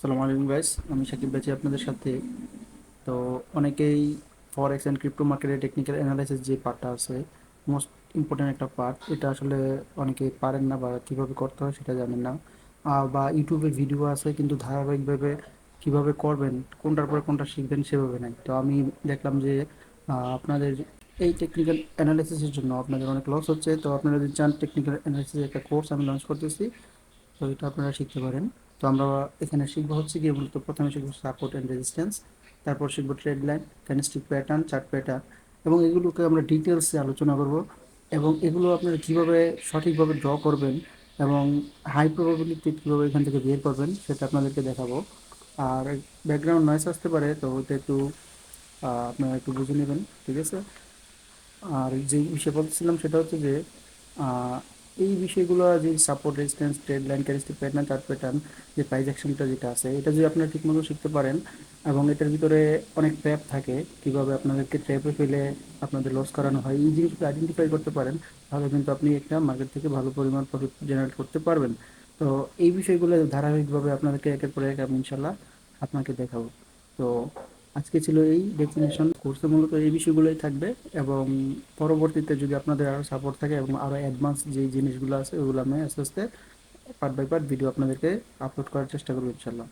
আসসালামু আলাইকুম গাইস, আমি সাকিব বাজি আপনাদের সাথে। তো অনেকেই ফরেক্স অ্যান্ড ক্রিপ্টো মার্কেটের টেকনিক্যাল অ্যানালাইসিস যে পার্টটা আছে, মোস্ট ইম্পর্ট্যান্ট একটা পার্ট, এটা আসলে অনেকে পারেন না বা কীভাবে করতে হয় সেটা জানেন না। বা ইউটিউবে ভিডিও আছে কিন্তু ধারাবাহিকভাবে কীভাবে করবেন, কোনটার পরে কোনটা শিখবেন সেভাবে নাই। তো আমি দেখলাম যে আপনাদের এই টেকনিক্যাল অ্যানালাইসিসের জন্য আপনাদের অনেক লস হচ্ছে। তো আপনারা যদি চান, টেকনিক্যাল অ্যানালাইসিসের একটা কোর্স আমি লঞ্চ করতেছি, তো এটা আপনারা শিখতে পারেন। তো আমরা এখানে শিখবো হচ্ছে গিয়ে মূলত প্রথমে শিখবো সাপোর্ট অ্যান্ড রেজিস্ট্যান্স, তারপর শিখবো trade line, candlestick pattern, chart pattern, এবং এগুলোকে আমরা ডিটেলসে আলোচনা করব। এবং এগুলো আপনারা কীভাবে সঠিকভাবে ড্র করবেন এবং হাই প্রবাবিলিটি কীভাবে এখান থেকে বের করবেন সেটা আপনাদেরকে দেখাবো। আর ব্যাকগ্রাউন্ড নয়েস আসতে পারে, তো ওটা একটু আপনারা একটু বুঝে নেবেন, ঠিক আছে? আর যে বিষয়ে বলতেছিলাম সেটা হচ্ছে যে আহ, এই বিষয়গুলো, যে support, resistance, trade line, candlestick pattern, chart pattern, যে প্রাইস অ্যাকশনটা যেটা আছে, এটা যদি আপনারা ঠিকমতো শিখতে পারেন এবং এটার ভিতরে অনেক ট্র্যাপ থাকে, কিভাবে আপনাদেরকে ট্র্যাপে ফেলে আপনাদের লস করানো হয়, এই জিনিসগুলো আইডেন্টিফাই করতে পারেন, তাহলে কিন্তু আপনি একটা মার্কেট থেকে ভালো পরিমাণ প্রফিট জেনারেট করতে পারবেন। তো এই বিষয়গুলো ধারাবাহিকভাবে আপনাদেরকে একের পর এক আমি ইনশাল্লাহ আপনাকে দেখাবো। তো আজকে ছিল এই ডেফিনেশন কোর্সে, মূলত এই বিষয়গুলোই থাকবে। এবং পরবর্তীতে যদি আপনাদের আরও সাপোর্ট থাকে এবং আরও অ্যাডভান্স যে জিনিসগুলো আছে ওগুলো আমি আস্তে আস্তে পার্ট বাই পার্ট ভিডিও আপনাদেরকে আপলোড করার চেষ্টা করবো ইনশাল্লাহ।